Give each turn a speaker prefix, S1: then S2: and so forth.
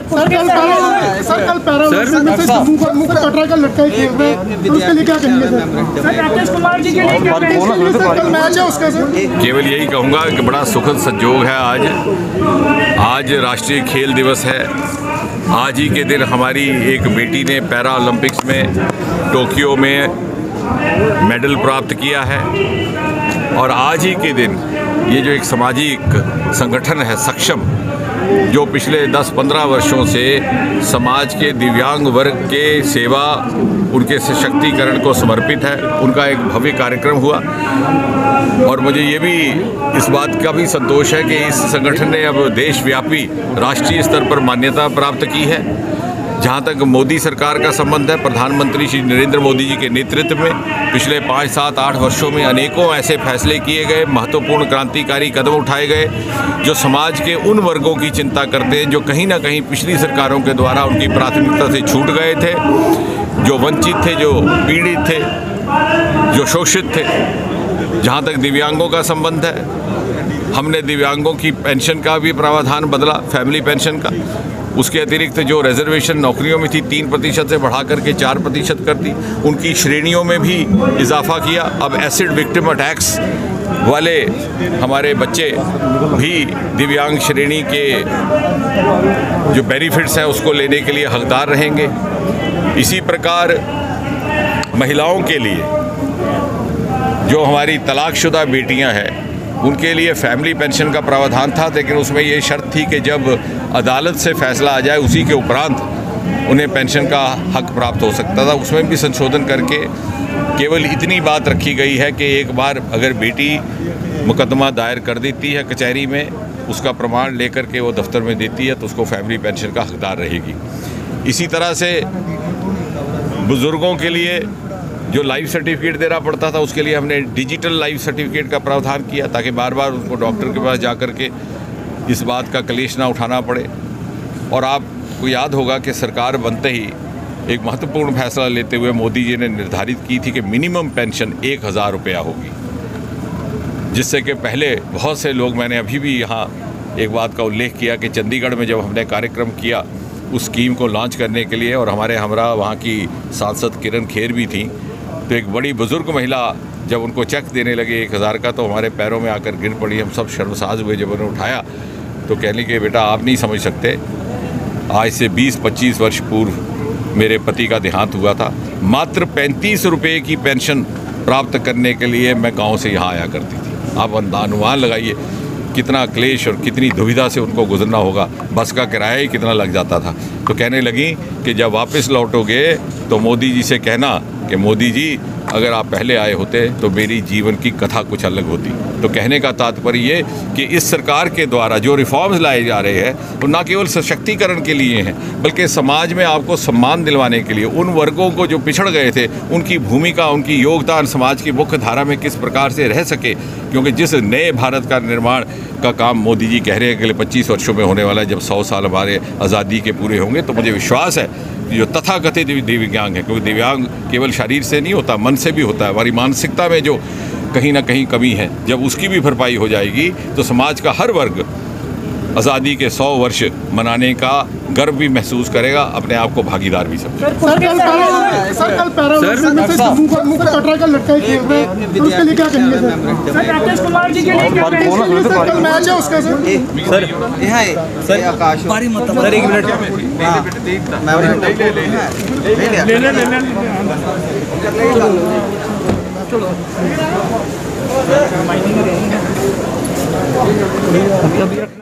S1: Sir कल Paralympics में से मुंह पे कटरा का लटका ही खेल रहे हैं, तो उसके लिए क्या कहेंगे सर? राकेश कुमार जी के लिए क्या कहेंगे? कल मैच है उसका सर।
S2: केवल यही कहूँगा कि बड़ा सुखद संजोग है आज राष्ट्रीय खेल दिवस है। आज ही के दिन हमारी एक बेटी ने पैरा ओलंपिक्स में टोक्यो में मेडल प्राप्त किया है और आज ही के दिन ये जो एक सामाजिक संगठन है सक्षम, जो पिछले 10-15 वर्षों से समाज के दिव्यांग वर्ग के सेवा, उनके सशक्तिकरण को समर्पित है, उनका एक भव्य कार्यक्रम हुआ। और मुझे ये भी इस बात का भी संतोष है कि इस संगठन ने अब देशव्यापी राष्ट्रीय स्तर पर मान्यता प्राप्त की है। जहाँ तक मोदी सरकार का संबंध है, प्रधानमंत्री श्री नरेंद्र मोदी जी के नेतृत्व में पिछले 5, 7, 8 वर्षों में अनेकों ऐसे फैसले किए गए, महत्वपूर्ण क्रांतिकारी कदम उठाए गए जो समाज के उन वर्गों की चिंता करते हैं जो कहीं ना कहीं पिछली सरकारों के द्वारा उनकी प्राथमिकता से छूट गए थे, जो वंचित थे, जो पीड़ित थे, जो शोषित थे। जहाँ तक दिव्यांगों का संबंध है, हमने दिव्यांगों की पेंशन का भी प्रावधान बदला, फैमिली पेंशन का। उसके अतिरिक्त जो रिजर्वेशन नौकरियों में थी 3% से बढ़ा करके 4% कर दी, उनकी श्रेणियों में भी इजाफा किया। अब एसिड विक्टिम अटैक्स वाले हमारे बच्चे भी दिव्यांग श्रेणी के जो बेनिफिट्स हैं उसको लेने के लिए हकदार रहेंगे। इसी प्रकार महिलाओं के लिए जो हमारी तलाकशुदा बेटियां हैं उनके लिए फैमिली पेंशन का प्रावधान था, लेकिन उसमें ये शर्त थी कि जब अदालत से फैसला आ जाए उसी के उपरांत उन्हें पेंशन का हक प्राप्त हो सकता था। उसमें भी संशोधन करके केवल इतनी बात रखी गई है कि एक बार अगर बेटी मुकदमा दायर कर देती है कचहरी में, उसका प्रमाण लेकर के वो दफ्तर में देती है तो उसको फैमिली पेंशन का हकदार रहेगी। इसी तरह से बुज़ुर्गों के लिए जो लाइफ सर्टिफिकेट देना पड़ता था उसके लिए हमने डिजिटल लाइफ सर्टिफिकेट का प्रावधान किया ताकि बार बार उनको डॉक्टर के पास जा कर के इस बात का क्लेश ना उठाना पड़े। और आपको याद होगा कि सरकार बनते ही एक महत्वपूर्ण फैसला लेते हुए मोदी जी ने निर्धारित की थी कि मिनिमम पेंशन 1000 रुपया होगी, जिससे कि पहले बहुत से लोग, मैंने अभी भी यहाँ एक बात का उल्लेख किया कि चंडीगढ़ में जब हमने कार्यक्रम किया उस स्कीम को लॉन्च करने के लिए और हमारे हमरा वहाँ की सांसद किरण खेर भी थी, तो एक बड़ी बुज़ुर्ग महिला जब उनको चेक देने लगे 1000 का तो हमारे पैरों में आकर गिर पड़ी। हम सब शर्मसार हुए जब उन्हें उठाया तो कहने के बेटा आप नहीं समझ सकते, आज से 20-25 वर्ष पूर्व मेरे पति का देहांत हुआ था, मात्र 35 रुपये की पेंशन प्राप्त करने के लिए मैं गांव से यहाँ आया करती थी। आप अनुमान लगाइए कितना क्लेश और कितनी दुविधा से उनको गुजरना होगा, बस का किराया ही कितना लग जाता था। तो कहने लगी कि जब वापस लौटोगे तो मोदी जी से कहना कि मोदी जी अगर आप पहले आए होते तो मेरी जीवन की कथा कुछ अलग होती। तो कहने का तात्पर्य ये कि इस सरकार के द्वारा जो रिफॉर्म्स लाए जा रहे हैं वो न केवल सशक्तिकरण के लिए हैं बल्कि समाज में आपको सम्मान दिलवाने के लिए, उन वर्गों को जो पिछड़ गए थे उनकी भूमिका, उनकी योगदान समाज की मुख्य धारा में किस प्रकार से रह सके। क्योंकि जिस नए भारत का निर्माण का काम मोदी जी कह रहे हैं अगले 25 वर्षों में होने वाला है, जब 100 साल हमारे आज़ादी के पूरे होंगे, तो मुझे विश्वास है जो तथाकथित दिव्यांग है, क्योंकि दिव्यांग केवल शरीर से नहीं होता, मन से भी होता है। हमारी मानसिकता में जो कहीं ना कहीं कमी है, जब उसकी भी भरपाई हो जाएगी तो समाज का हर वर्ग आज़ादी के 100 वर्ष मनाने का गर्व भी महसूस करेगा, अपने आप को भागीदार भी समझेगा।
S1: सर कल पैरालंपिक्स में से मुंह पे कटरा का लटका ही खेल रहे हैं, तो उसके लिए क्या कहेंगे सर? राकेश कुमार जी के लिए क्या कहेंगे? कल मैच है उसका सर।
S3: सर आकाश सर 1 मिनट ले ले।